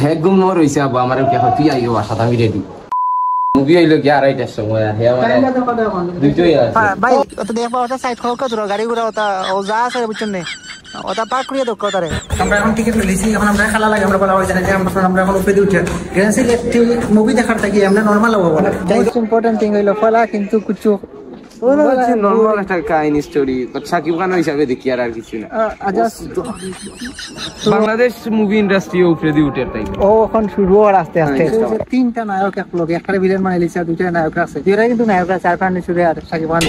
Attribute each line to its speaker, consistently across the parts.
Speaker 1: হ্যাঁ গুম মোর হইছে আব্বা আমার কি হয় তুই আইও বাসাত আমি রেডি মুভি হইলো কি 2:30টার সময় হে মানে দুইটাই আছে
Speaker 2: ভাই তো দেখবা ওটা সাইড খাও কত গাড়ি ঘোড়া ওটা ও যা আছে বুঝছেন না ওটা পার্ক করিয়ে দাও কতারে আমরা এখন টিকিট লিছি এখন আমরা খেলা লাগে আমরা বলা হয় জানি যে আমরা এখন উপরে উঠে গ্র্যান্ড একটি মুভি দেখার থাকি আমরা নরমাল হবো বলা মোস্ট ইম্পর্টেন্ট থিং হইলো ফলা কিন্তু কিছু
Speaker 1: নরমাল একটা কাহিনী স্টোরি সাকিব খান হিসাবে দেখি আর কিছু না বাংলাদেশ মুভি ইন্ডাস্ট্রি উপরে দিয়ে উঠে তাই
Speaker 2: ও এখন শুরু হওয়ার আস্তে আস্তে তিনটা নায়ক এক লোক একটা ভিলেন মানে লিসা দুইটা নায়ক আছে দুইটা কিন্তু নায়ক আছে আর পান্ডে শুরু আর Shakib Khan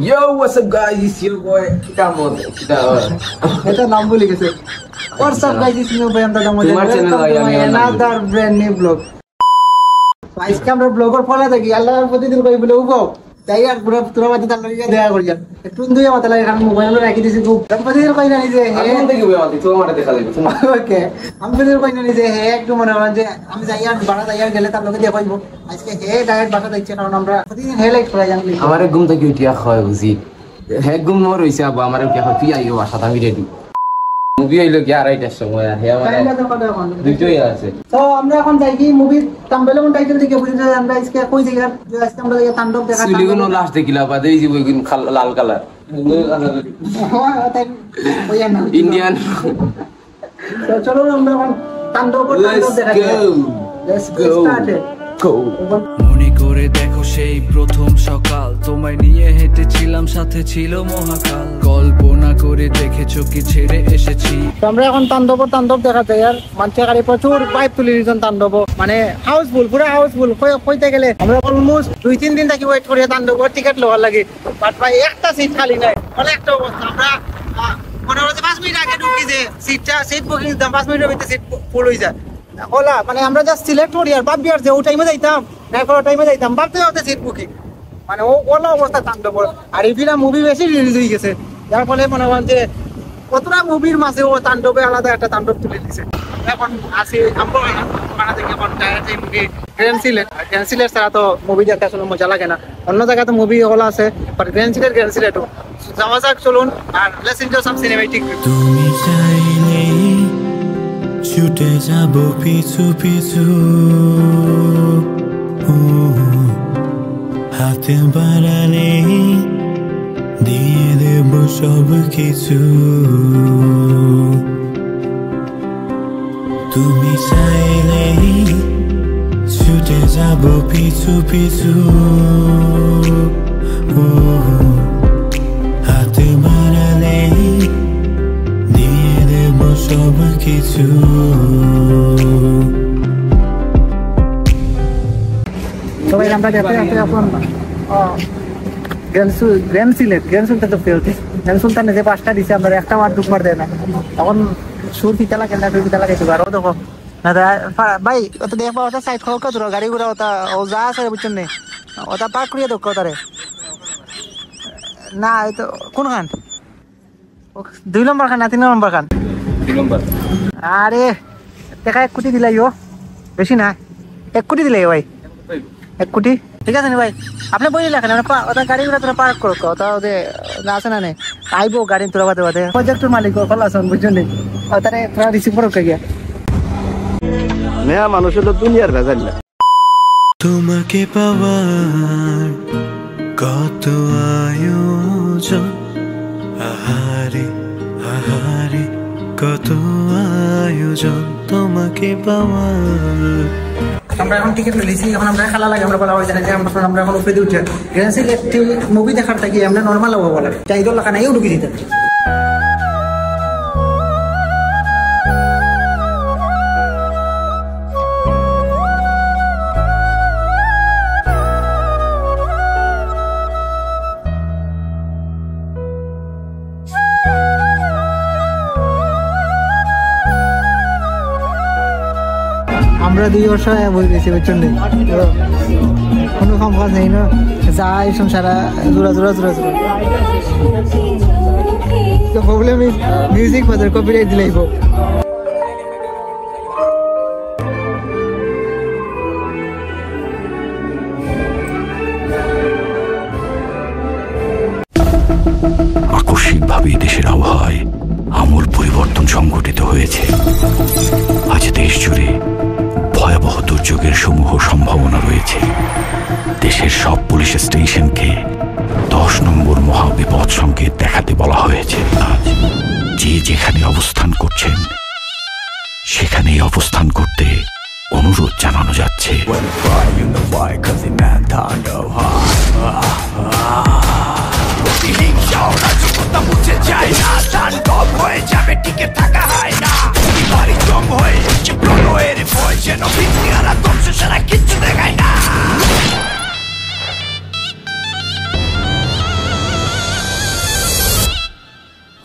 Speaker 1: Yo, what's up guys? It's your boy Kitamod.
Speaker 2: এটা নাম ভুলে গেছে What's up guys? It's your boy Amdadamod. Another brand new vlog. আজকে আমরা ব্লগার ফলো থাকি আল্লাহর প্রতিদিন কই বলে উগো তাই আর পুরো তোরা মাঝে তার লইয়া দেয়া করি যান একটু দুইয়া মাথা লাগে আমি মোবাইল রাখি দিছি খুব প্রতিদিন কই না যে
Speaker 1: আমি দেখি বই মাতি তো আমারে দেখা লাগবে
Speaker 2: ওকে আমি প্রতিদিন কই না যে হে একটু মনে হয় যে আমি যাই আর বাড়া যাই আর গেলে তার লগে দিয়া পাইবো আজকে হে ডাইরেক্ট বাসা যাচ্ছে কারণ আমরা প্রতিদিন হে লাইট করা জানি
Speaker 1: আমারে ঘুম থেকে উঠিয়া হয় বুঝি হে ঘুম মোর হইছে আব্বা আমারে কি হয় তুই আইও বাসাত আমি রেডি মুভি হইলো কি 2:30টার সময় হে মানে দুইটাই আছে
Speaker 2: তো আমরা এখন যাই কি মুভি থাম্বনেল কোন টাইটেল থেকে বুঝি আমরা আজকে কই জায়গা আজকে আমরা এই তাণ্ডব দেখা
Speaker 1: সুলিগুনো লাস্ট দেখিলা বাদে এই যে ওইগুন লাল কালার ইন্ডিয়ান
Speaker 2: তো চলো আমরা এখন তাণ্ডব দেখা যাক লেটস গো
Speaker 3: মনে করে দেখো সেই প্রথম সকাল তোমায় নিয়ে হেঁটেছিলাম সাথে ছিল মহাকাল কল্পনা করে দেখেছো কি ছেড়ে এসেছি
Speaker 2: আমরা এখন তাণ্ডব দেখা যায় আর মানুষের গাড়ি প্রচুর পাইপ তুলি দিয়েছেন তাণ্ডব মানে হাউসফুল পুরো হাউসফুল কইতে গেলে আমরা অলমোস্ট 2-3 দিন থেকে ওয়েট করি তাণ্ডব টিকিট লওয়ার লাগে বাট ভাই একটা সিট খালি নাই মানে একটা অবস্থা আমরা মনে হচ্ছে 5 মিনিট আগে ঢুকি যে সিট বুকিং দাম 5 মিনিটের ভিতরে সিট ফুল হয়ে যায় ওলা মানে আমরা জাস্ট সিলেক্ট করি আর ভাবি আর যে ও টাইমে যাইতাম এরপর টাইমে যাইতাম ভাবতে ভাবতে সিট বুকিং মানে ওলা অবস্থা তাণ্ডব আর এভিরা মুভি বেশি রিলিজ হয়ে গেছে যার ফলে মনে হয় যে কতটা মুভির মাঝে ও তাণ্ডবে আলাদা একটা তাণ্ডব তুলে দিছে এখন আসি আমরা থেকে এখন ডাইরেক্ট এই মুভি গ্র্যান্ড সিলেট ছাড়া তো মুভি দেখতে আসলে মজা লাগে না অন্য জায়গায় তো মুভি হল আছে বাট গ্র্যান্ড সিলেটও যাওয়া যাক চলুন আর লেটস এনজয় সাম সিনেম্যাটিক
Speaker 3: তুমি চাইলে ছুটে যাব পিছু পিছু হাতে বাড়ালে দিয়ে দেব সব কিছু তুমি চাইলে ছুটে যাব পিছু পিছু হাতে বাড়ালে দিয়ে দেব সব কিছু
Speaker 2: সবাই আমরা দেখতে এখন গ্র্যান্ড সিলেট তো ফেলতে গ্র্যান্ড সুলতান যে 5টা দিছে আমরা একটা মার ঢুকবার দেয় না এখন সুর কি খেলা খেলা গেছে আর দেখো না ভাই ওটা দেখবা ওটা সাইড খাও কত গাড়ি ঘোড়া ওটা ও যা আছে বুঝছেন না ওটা পার্ক করিয়ে দাও কতারে না এই তো কোনখান 2 নম্বর খান না 3 নম্বর খান
Speaker 1: 2 নম্বর
Speaker 2: আরে দেখা 1 কোটি দিলাই বেশি না 1 কোটি দিলাই ভাই 1 কোটি ঠিক আছে না ভাই আপনি বলি রাখেন ওটা গাড়ি ঘোড়া তোরা পার্ক করো ওটা ওদের আছে না আইবো গাড়ি তোরা বাদে বাদে প্রজেক্টের মালিক খোলা আসুন বুঝছেন ওটারে তোরা রিসিভ করো গিয়া
Speaker 1: মেয়া মানুষ তো দুনিয়ার ভেজাল না
Speaker 3: তোমাকে পাওয়ার কত আয়োজন আহারে আহারে কত আয়োজন তোমাকে পাওয়ার
Speaker 2: আমরা এখন টিকিট লিছি এখন আমরা খেলা লাগে আমরা বলা হয় জানি যে আমরা এখন উপরে উঠে গ্র্যান্ড একটি মুভি দেখার থাকি আমরা নরমাল হবো বলার চাই দল লাগা নাইও ঢুকি দিতে আমরা 2 বছর বই গেছি বুঝছেন কোনো সম্ভব নেই না যাই সংসারা জোড়া তো প্রবলেম ইজ মিউজিক বাজার কপিরাইট দিলেইব
Speaker 3: আকস্মিকভাবে
Speaker 4: দেশের আবহাওয়ায় আমূল পরিবর্তন সংঘটিত হয়েছে। আজ দেশ জুড়ে ভয়াবহ দুর্যোগের সমূহ সম্ভাবনা রয়েছে। দেশের সব পুলিশ স্টেশনকে 10 নম্বর মহাবিপদ সংকেত দেখাতে বলা হয়েছে। আজ যে যেখানে অবস্থান করছেন সেখানেই অবস্থান করতে অনুরোধ জানানো যাচ্ছে।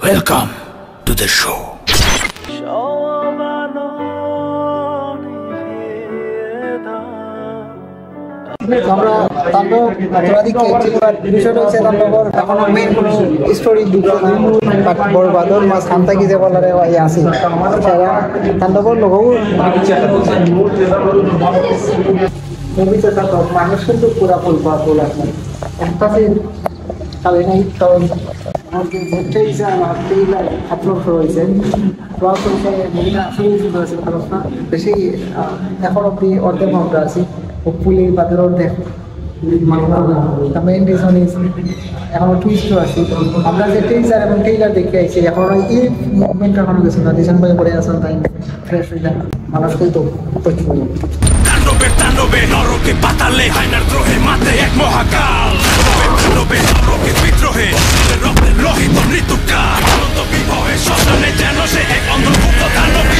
Speaker 4: Welcome to the show.
Speaker 2: আমরা তাণ্ডব অপরাধীকে বিষয়টা হচ্ছে তাণ্ডবর এখনো মেন কোনো স্টোরি ঢুকে না, বাট বড় বাদর মাছ খান থাকি যে বলারে ভাই আসি সেটা তাণ্ডবর লোকও মুভিতে থাকো মানুষ কিন্তু পুরা ফুল বা ফুল আছে একটা খালি নাই কারণ যেটাই আপলোড হয়েছে বেশি এখন অব্দি অর্ধেক মাত্রা আছি ফুলের বাদের অর্ধেক মেইন রিজন ইজ এখনো টুইস্টও আছে। আমরা যে টেইজার এবং টেইলার দেখে আইছি এখন এই মুভমেন্ট এখনো গেছে না, ডিজাইন বই পড়ে আসেন তাই ফ্রেশ হয়ে যায় মানুষ কিন্তু প্রচুর
Speaker 4: তাণ্ডবে নরকে পাতালে হায়নার দ্রোহে মাতে এক মহাকাল। তাণ্ডবে নরকে বিদ্রোহে রক্তের লোহিত মৃত্যুকাল। অনন্ত বিভবে শ্মশানে যেন সে এক অন্ধভুক্ত তাণ্ডবী।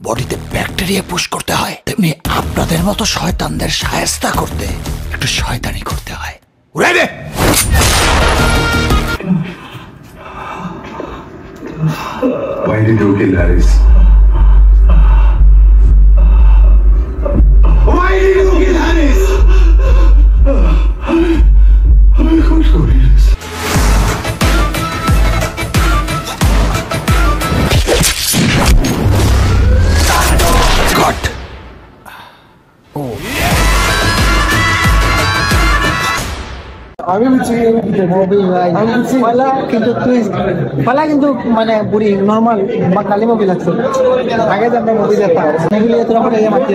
Speaker 4: বডিতে ব্যাকটেরিয়া পুশ করতে হয়, তেমনি আপনাদের মতো শয়তানদের শায়েস্তা করতে একটু শয়তানি করতে হয়। উড়াই দে।
Speaker 5: Why did you kill Harris? Why did you kill Harris? I'm curious.
Speaker 4: God.
Speaker 2: আমি পালা কিন্তু মানে বুড়ি নর্মাল বা কালি মুভি লাগছে আগে যে আমরা মুভি দেখতাম এগুলি তোরা করে মাতি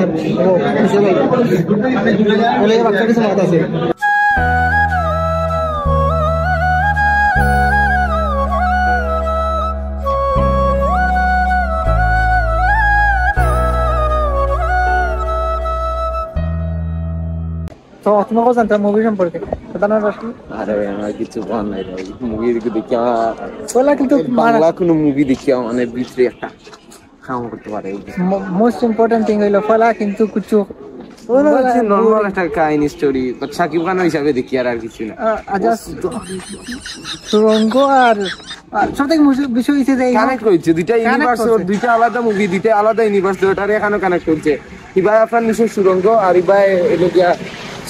Speaker 2: বলে বাচ্চা কিছু মাত আছে তো তোমাকে জানতাম মুভি সম্পর্কে
Speaker 1: আরে আমার কিছু বল নাই রে মুভি দেখি
Speaker 2: বলা কিন্তু
Speaker 1: বাংলা কোনো মুভি দেখি মানে ভিতরে একটা কাম করতে পারে।
Speaker 2: মোস্ট ইম্পর্টেন্ট থিং হইলো ফলা কিন্তু কিছু
Speaker 1: নর্মাল একটা কাহিনী স্টোরি সাকিব খান হিসাবে দেখি আর কিছু না।
Speaker 2: সুরঙ্গ আর সবথেকে বিষয় হচ্ছে যে
Speaker 1: কানেক্ট হয়েছে দুইটা ইউনিভার্স, দুইটা আলাদা মুভি, দুইটা আলাদা ইউনিভার্স, দুইটারে এখানে কানেক্ট হচ্ছে। ইবাই আপনার নিশ্চয় সুরঙ্গ আর ইবাই এলো গিয়া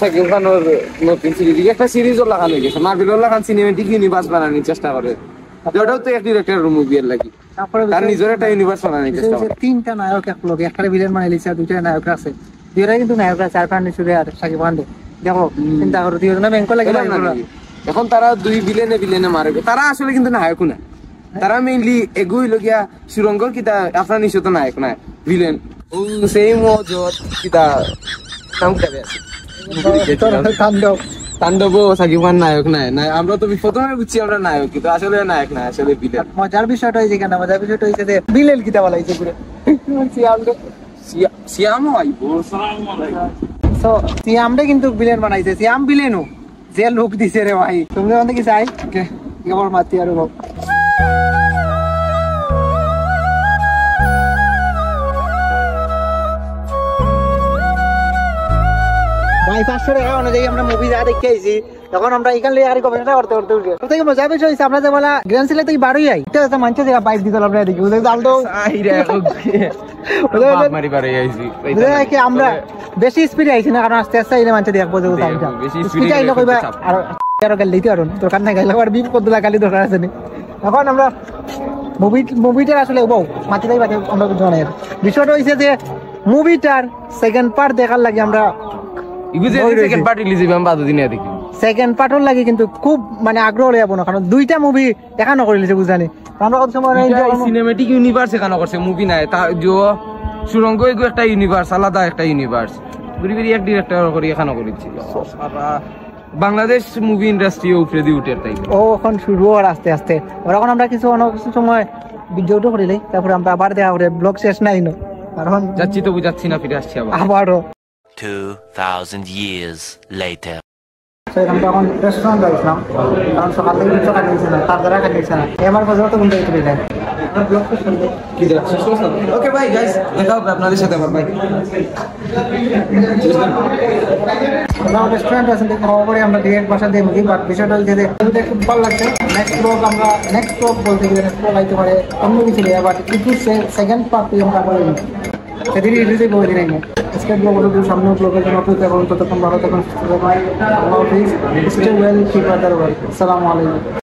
Speaker 1: সাকিব খানের নতুন সিরিজ, একটা সিরিজও লাগানো গেছে মার্ভেলও লাগান সিনেমেটিক ইউনিভার্স বানানোর চেষ্টা করে। ওটাও তো এক ডিরেক্টরের মুভি এর লাগি তার নিজের একটা ইউনিভার্স বানানোর চেষ্টা করে।
Speaker 2: তিনটা নায়ক এক লোক একটা ভিলেন বানাই লিছে, দুইটা নায়ক আছে, দুইটা কিন্তু নায়ক আছে আর পান্ডে সুরে আর সাকিব খান। দেখো চিন্তা করো দুইজনে ব্যাংক লাগে
Speaker 1: এখন তারা দুই ভিলেনে মারবে, তারা আসলে কিন্তু নায়কও না, তারা মেইনলি এগুই লগিয়া সুরঙ্গর কিতা আপনার নিশ্চয় তো নায়ক না ভিলেন ও সেই মজত কিতা নাম করে আছে
Speaker 2: তাণ্ডব
Speaker 1: তাণ্ডব সাকিব খান নায়ক নাই না। আমরা তো প্রথমে বুঝছি আমরা নায়ক, কিন্তু আসলে নায়ক না, আসলে ভিলেন।
Speaker 2: মজার বিষয়টা হয়েছে কেন, মজার বিষয়টা হয়েছে যে ভিলেন কিতা বলা হয়েছে পুরো
Speaker 1: সিয়াম আইবো
Speaker 2: সো সিয়ামটা কিন্তু ভিলেন বানাইছে, সিয়াম ভিলেনও যে লোক দিছে রে ভাই তুমি ওখান থেকে চাই কেবল মাতি আর ভাই 500 টাকা অনুযায়ী আমরা মুভি যা দেখে আইছি তখন আমরা এখান থেকে আর গবেষণা করতে করতে উঠে সব থেকে মজা বিষয় হয়েছে আমরা যে বলা গ্র্যান্ড সিলে থেকে বারোই আই এটা মানছে যে বাইক দিতে আমরা দেখি বুঝলে আলতো আমরা বেশি স্পিডে আইছি না, কারণ আস্তে আস্তে আইলে মানছে দেখবো যে স্পিডে আইলে কইবা আর আরো গাল দিতে পারো দরকার নাই, গাইলে আর বিপ করতে গালি দরকার আছে না। এখন আমরা মুভিটার আসলে বউ মাতিটাই বাকি আমরা জানাই বিষয়টা হয়েছে যে মুভিটার সেকেন্ড পার্ট দেখার লাগে আমরা সেকেন্ড পার্টর লাগে কিন্তু খুব মানে আগ্রহ লইয়া বনো কারণ দুইটা মুভি দেখানো করিলেছে বুঝানি আমরা কত সময়
Speaker 1: সিনেমেটিক ইউনিভার্স এখানে করছে মুভি নাই তা যে সুরঙ্গ এগু একটা ইউনিভার্স আলাদা একটা ইউনিভার্স ঘুরি ঘুরি এক ডিরেক্টর করে এখানে করেছিল সারা বাংলাদেশ মুভি ইন্ডাস্ট্রি উপরে দিয়ে উঠে তাই
Speaker 2: ও এখন শুরু হওয়ার আস্তে আস্তে ওরা এখন আমরা কিছু অন্য কিছু সময় ভিডিওটা করিলে তারপরে আমরা আবার দেখা করে ব্লগ শেষ নাই না কারণ
Speaker 1: যাচ্ছি তো বুঝাচ্ছি না ফিরে আসছি আবার
Speaker 2: আবারও
Speaker 6: 2,000 years later.
Speaker 2: আমরা এখন রেস্টুরেন্ট আসলাম কারণ সকাল থেকে কিছু খাইছে না তার দ্বারা খাইছে না আমার বাজার তো ঘুমতে চলে যায় আমরা ব্লগ শেষ করবো
Speaker 1: কি যাচ্ছি ওকে ভাই গাইস দেখা হবে আপনাদের সাথে আবার ভাই
Speaker 2: আমরা রেস্টুরেন্ট আছেন দেখে খাওয়া পরে আমরা ডিরেক্ট বাসা দিয়ে মুভি বাট বিষয়টা হচ্ছে যে এটা খুব ভালো লাগছে নেক্সট ব্লগ বলতে গেলে নেক্সট ব্লগ আইতে পারে অন্য কিছু নেই বাট কিন্তু সেকেন্ড পার্ট আমরা করে সেদিনই রিলিজে বলে দিই না আজকের ব্লগ হলো সামনে ব্লগের জন্য অপেক্ষা করুন ততক্ষণ ভালো থাকুন সুস্থ থাকুন আল্লাহ হাফিজ স্টে ওয়েল কিপ আদার ওয়েল আসসালামু আলাইকুম